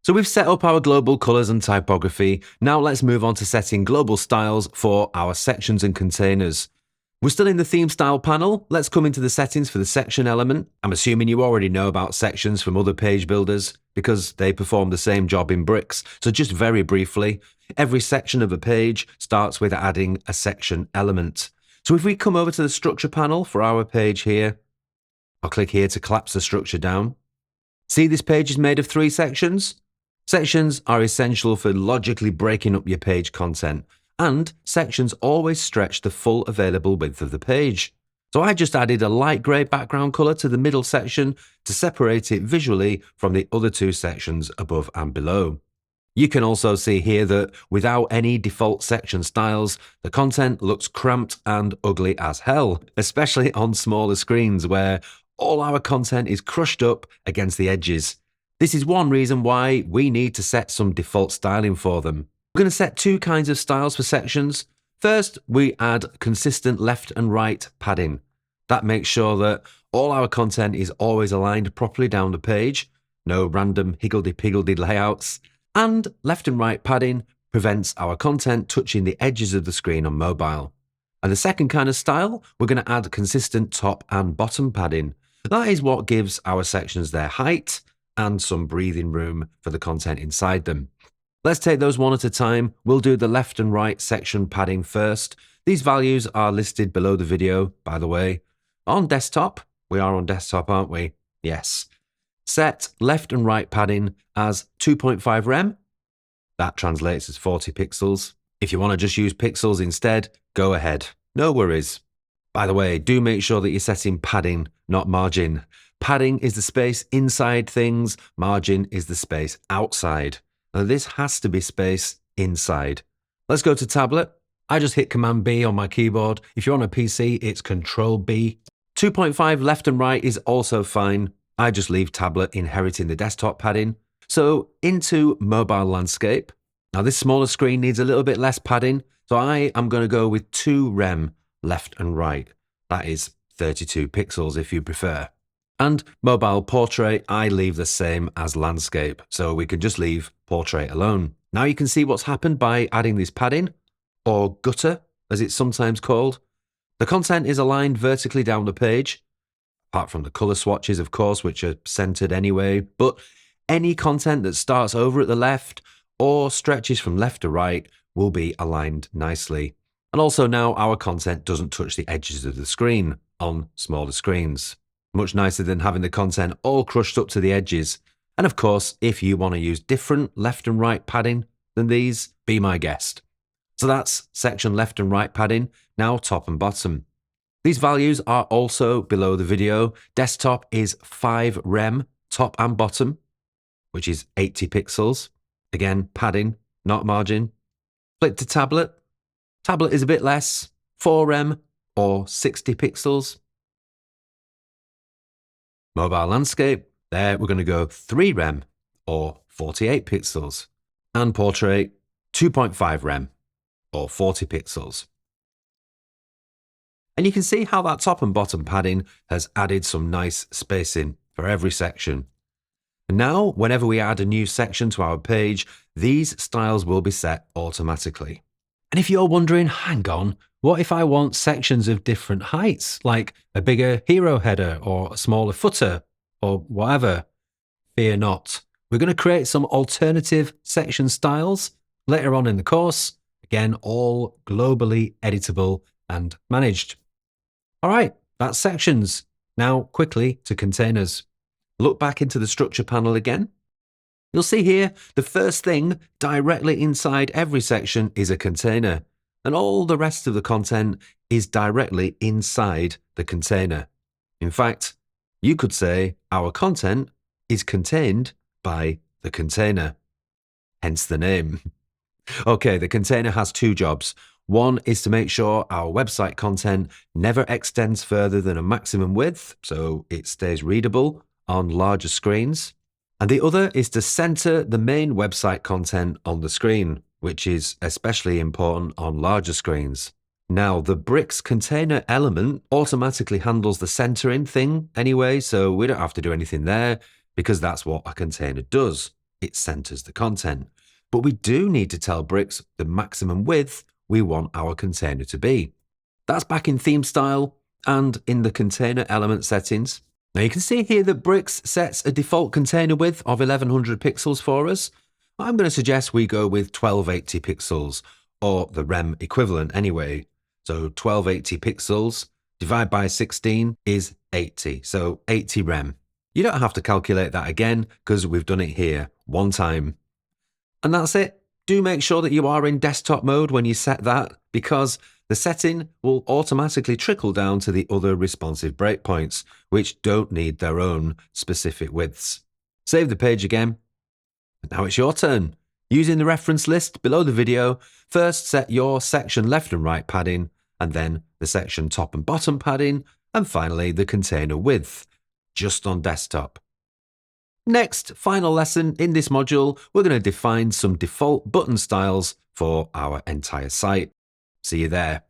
So we've set up our global colors and typography. Now let's move on to setting global styles for our sections and containers. We're still in the theme style panel. Let's come into the settings for the section element. I'm assuming you already know about sections from other page builders because they perform the same job in Bricks. So just very briefly, every section of a page starts with adding a section element. So if we come over to the structure panel for our page here, I'll click here to collapse the structure down. See, this page is made of 3 sections. Sections are essential for logically breaking up your page content, and sections always stretch the full available width of the page. So I just added a light grey background colour to the middle section to separate it visually from the other 2 sections above and below. You can also see here that without any default section styles, the content looks cramped and ugly as hell, especially on smaller screens where all our content is crushed up against the edges. This is one reason why we need to set some default styling for them. We're going to set 2 kinds of styles for sections. First, we add consistent left and right padding. That makes sure that all our content is always aligned properly down the page, no random higgledy-piggledy layouts. And left and right padding prevents our content touching the edges of the screen on mobile. And the second kind of style, we're going to add consistent top and bottom padding. That is what gives our sections their height and some breathing room for the content inside them. Let's take those one at a time. We'll do the left and right section padding first. These values are listed below the video, by the way. On desktop, we are on desktop, aren't we? Yes. Set left and right padding as 2.5 rem. That translates as 40 pixels. If you want to just use pixels instead, go ahead. No worries. By the way, do make sure that you're setting padding, not margin. Padding is the space inside things, margin is the space outside. Now this has to be space inside. Let's go to tablet. I just hit Command B on my keyboard. If you're on a PC, it's Control B. 2.5 left and right is also fine. I just leave tablet inheriting the desktop padding. So into mobile landscape. Now this smaller screen needs a little bit less padding. So I am going to go with 2 rem left and right. That is 32 pixels if you prefer. And mobile portrait, I leave the same as landscape. So we can just leave portrait alone. Now you can see what's happened by adding this padding, or gutter as it's sometimes called. The content is aligned vertically down the page, apart from the color swatches, of course, which are centered anyway. But any content that starts over at the left or stretches from left to right will be aligned nicely. And also now our content doesn't touch the edges of the screen on smaller screens. Much nicer than having the content all crushed up to the edges. And of course, if you want to use different left and right padding than these, be my guest. So that's section left and right padding, now top and bottom. These values are also below the video. Desktop is 5 rem, top and bottom, which is 80 pixels. Again, padding, not margin. Flip to tablet. Tablet is a bit less, 4 rem or 60 pixels. Mobile landscape, there we're going to go 3 rem or 48 pixels. And portrait, 2.5 rem or 40 pixels. And you can see how that top and bottom padding has added some nice spacing for every section. And now, whenever we add a new section to our page, these styles will be set automatically. And if you're wondering, hang on, what if I want sections of different heights, like a bigger hero header or a smaller footer or whatever? Fear not. We're going to create some alternative section styles later on in the course. Again, all globally editable and managed. All right, that's sections. Now quickly to containers. Look back into the structure panel again. You'll see here the first thing directly inside every section is a container, and all the rest of the content is directly inside the container. In fact, you could say our content is contained by the container, hence the name. Okay, the container has 2 jobs. One is to make sure our website content never extends further than a maximum width, so it stays readable on larger screens. And the other is to center the main website content on the screen, which is especially important on larger screens. Now, the Bricks container element automatically handles the centering thing anyway, so we don't have to do anything there because that's what a container does. it centers the content. But we do need to tell Bricks the maximum width we want our container to be. That's back in theme style and in the container element settings. Now you can see here that Bricks sets a default container width of 1100 pixels for us. I'm going to suggest we go with 1280 pixels, or the rem equivalent anyway. So 1280 pixels divided by 16 is 80, so 80 rem. You don't have to calculate that again because we've done it here one time. And that's it. Do make sure that you are in desktop mode when you set that, because the setting will automatically trickle down to the other responsive breakpoints, which don't need their own specific widths. Save the page again. Now it's your turn. Using the reference list below the video, first set your section left and right padding, and then the section top and bottom padding, and finally the container width, just on desktop. Next, final lesson in this module, we're going to define some default button styles for our entire site. See you there.